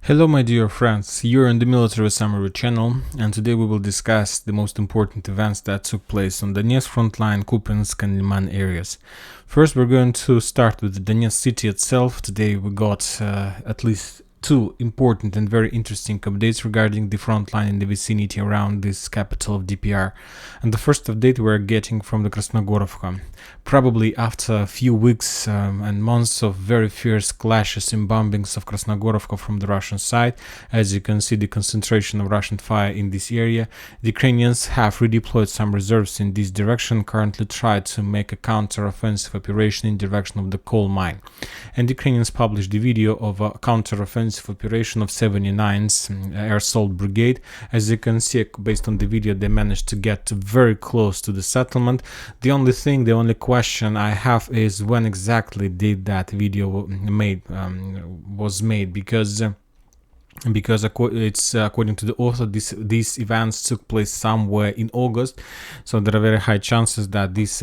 Hello my dear friends, you're on the Military Summary channel, and today we will discuss the most important events that took place on the Donetsk front line, Kupiansk and Liman areas. First we're going to start with the Donetsk city itself. Today we got at least two important and very interesting updates regarding the front line in the vicinity around this capital of DPR. And the first update we're getting from the Krasnogorovka. Probably after a few weeks and months of very fierce clashes and bombings of Krasnogorovka from the Russian side, as you can see the concentration of Russian fire in this area, the Ukrainians have redeployed some reserves in this direction, currently try to make a counter-offensive operation in direction of the coal mine. And the Ukrainians published the video of a counter-offensive operation of 79's Air Assault Brigade. As you can see, based on the video, they managed to get very close to the settlement. The only question I have is when exactly did that video was made, because it's according to the author, these events took place somewhere in August, so there are very high chances that those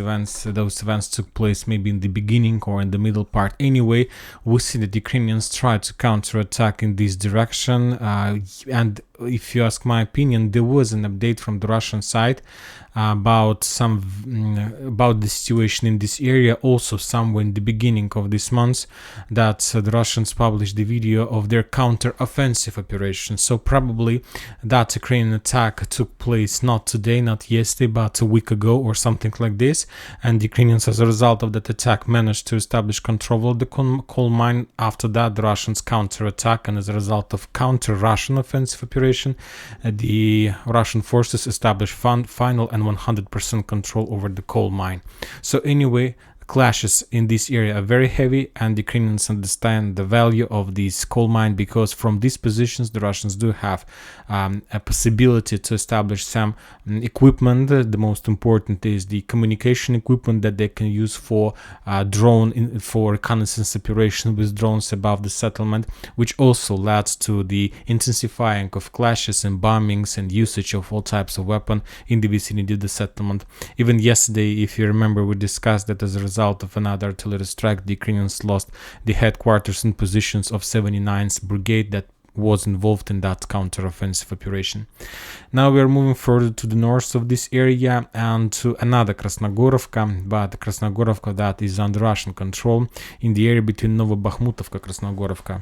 events took place maybe in the beginning or in the middle part. Anyway, we see that the Ukrainians try to counterattack in this direction, and if you ask my opinion, there was an update from the Russian side about the situation in this area also somewhere in the beginning of this month, that the Russians published the video of their counter-offensive operation. So probably that Ukrainian attack took place not today, not yesterday, but a week ago or something like this, and the Ukrainians, as a result of that attack, managed to establish control of the coal mine. After that, the Russians counter-attack, and as a result of counter-Russian offensive operation, the Russian forces established final and 100% control over the coal mine. So anyway, clashes in this area are very heavy, and the Ukrainians understand the value of this coal mine, because from these positions the Russians do have a possibility to establish some equipment. The most important is the communication equipment that they can use for for reconnaissance operation with drones above the settlement, which also led to the intensifying of clashes and bombings and usage of all types of weapons in the vicinity of the settlement. Even yesterday, if you remember, we discussed that as a result of another artillery strike, the Ukrainians lost the headquarters and positions of 79th Brigade that was involved in that counter-offensive operation. Now we are moving further to the north of this area and to another Krasnogorovka, but Krasnogorovka that is under Russian control, in the area between Novobakhmutovka and Krasnogorovka.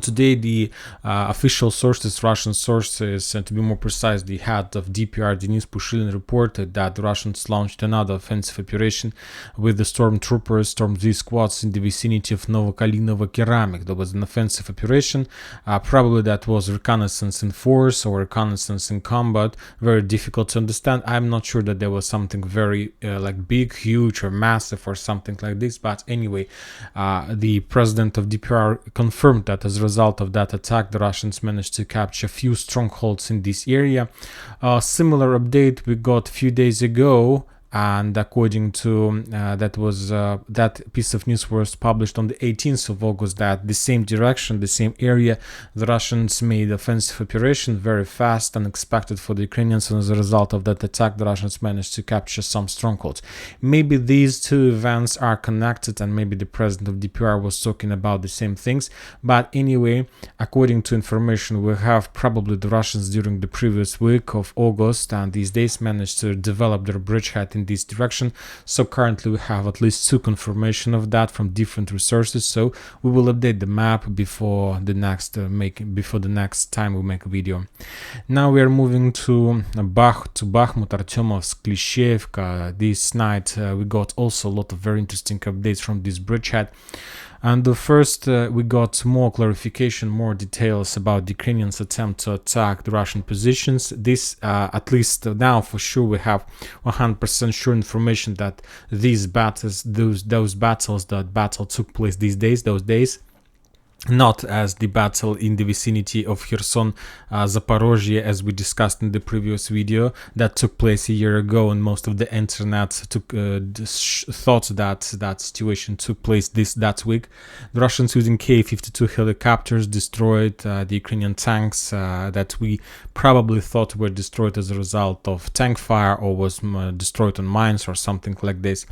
Today, the official sources, Russian sources, and to be more precise, the head of DPR, Denis Pushilin, reported that the Russians launched another offensive operation with the stormtroopers, Storm Z squads in the vicinity of Novokalinovo Keramik. There was an offensive operation, probably that was reconnaissance in force or reconnaissance in combat. Very difficult to understand. I'm not sure that there was something very like big, huge, or massive, or something like this. But anyway, the president of DPR confirmed that as a result of that attack, the Russians managed to capture a few strongholds in this area. A similar update we got a few days ago, and according to that piece of news was published on the 18th of August, that the same direction, the same area, the Russians made offensive operation very fast, unexpected for the Ukrainians, and as a result of that attack, the Russians managed to capture some strongholds. Maybe these two events are connected, and maybe the president of DPR was talking about the same things. But anyway, according to information we have, probably the Russians during the previous week of August and these days managed to develop their bridgehead in this direction. So currently we have at least two confirmation of that from different resources, so we will update the map before the next time we make a video. Now we are moving to Bakhmut, Artyomovsk, Klishevka. This night we got also a lot of very interesting updates from this bridgehead. And the first, we got more clarification, more details about the Ukrainians' attempt to attack the Russian positions. This, at least now for sure, we have 100% sure information that these battles, that battle took place those days. Not as the battle in the vicinity of Kherson, Zaporozhye, as we discussed in the previous video, that took place a year ago, and most of the internet thought that situation took place that week. The Russians using Ka-52 helicopters destroyed the Ukrainian tanks that we probably thought were destroyed as a result of tank fire or was destroyed on mines or something like this.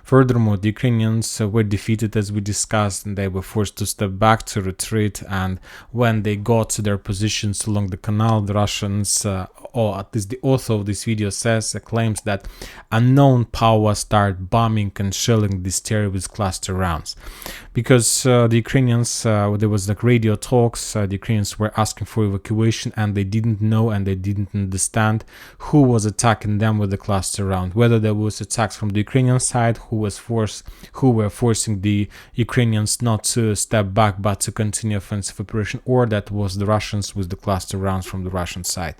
Furthermore, the Ukrainians were defeated, as we discussed, and they were forced to step back to retreat, and when they got to their positions along the canal, the Russians, or at least the author of this video claims that unknown power started bombing and shelling this area with cluster rounds. Because the Ukrainians, there was like radio talks, the Ukrainians were asking for evacuation, and they didn't know and they didn't understand who was attacking them with the cluster round, whether there was attacks from the Ukrainian side, who were forcing the Ukrainians not to step back but to continue offensive operation, or that was the Russians with the cluster rounds from the Russian side.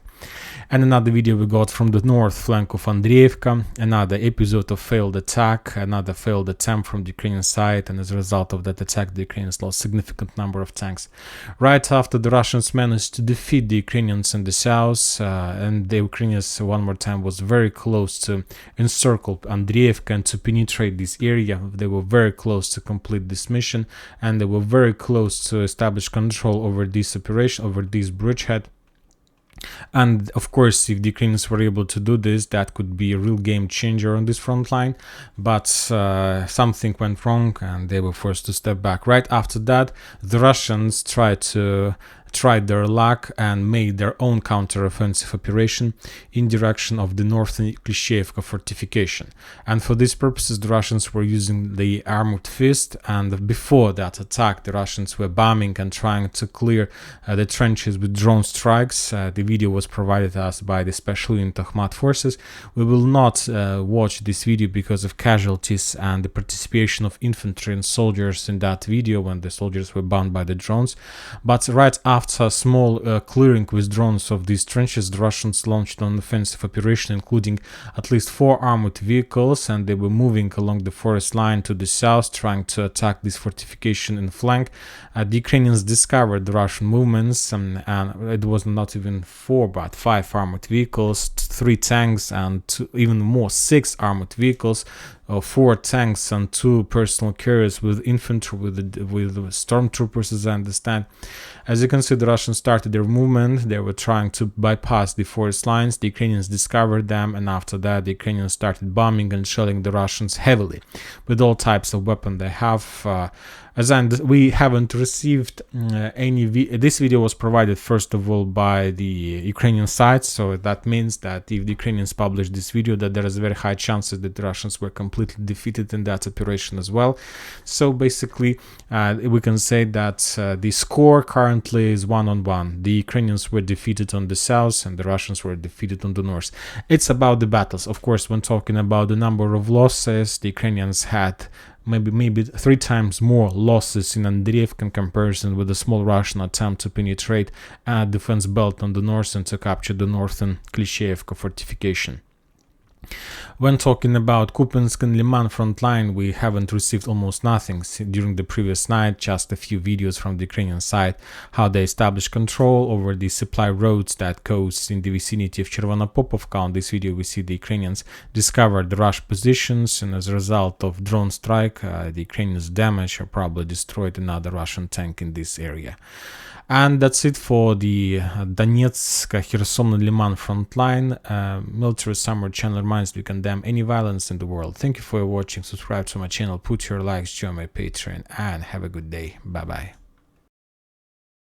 And another video we got from the north flank of Andreevka, another episode of failed attack, another failed attempt from the Ukrainian side, and as a result of that attack the Ukrainians lost significant number of tanks. Right after the Russians managed to defeat the Ukrainians in the south, and the Ukrainians one more time was very close to encircle Andreevka and to penetrate this area. They were very close to complete this mission, and they were very close to establish control over this operation, over this bridgehead. And of course, if the Ukrainians were able to do this, that could be a real game changer on this front line. But something went wrong and they were forced to step back. Right after that, the Russians tried their luck and made their own counter-offensive operation in direction of the northern Klishchiivka fortification. And for these purposes, the Russians were using the armored fist, and before that attack, the Russians were bombing and trying to clear the trenches with drone strikes. The video was provided us by the special unit Akhmat forces. We will not watch this video because of casualties and the participation of infantry and soldiers in that video when the soldiers were bombed by the drones. But right after a small clearing with drones of these trenches, the Russians launched an offensive operation including at least 4 armored vehicles, and they were moving along the forest line to the south, trying to attack this fortification in flank. The Ukrainians discovered the Russian movements, and it was not even 4 but 5 armored vehicles, 3 tanks, and even more 6 armored vehicles, 4 tanks and 2 personal carriers with infantry, with stormtroopers, as I understand. As you can see, the Russians started their movement. They were trying to bypass the forest lines. The Ukrainians discovered them, and after that the Ukrainians started bombing and shelling the Russians heavily with all types of weapons they have. We haven't received any. This video was provided first of all by the Ukrainian side, so that means that if the Ukrainians publish this video, that there is very high chances that the Russians were completely defeated in that operation as well. So basically, we can say that the score currently is 1-1. The Ukrainians were defeated on the south, and the Russians were defeated on the north. It's about the battles, of course. When talking about the number of losses, the Ukrainians had maybe 3 times more losses in Andreevka in comparison with the small Russian attempt to penetrate a defense belt on the north and to capture the northern Klishchiivka fortification. When talking about Kupiansk and Liman front line, we haven't received almost nothing during the previous night, just a few videos from the Ukrainian side, how they established control over the supply roads that goes in the vicinity of Chervonopopovka. On this video we see the Ukrainians discovered the Russian positions, and as a result of drone strike, the Ukrainians damaged or probably destroyed another Russian tank in this area. And that's it for the Donetsk, Kherson and Liman front line. Military Summer channel reminds you to condemn any violence in the world. Thank you for watching. Subscribe to my channel, put your likes, join my Patreon, and have a good day. Bye bye.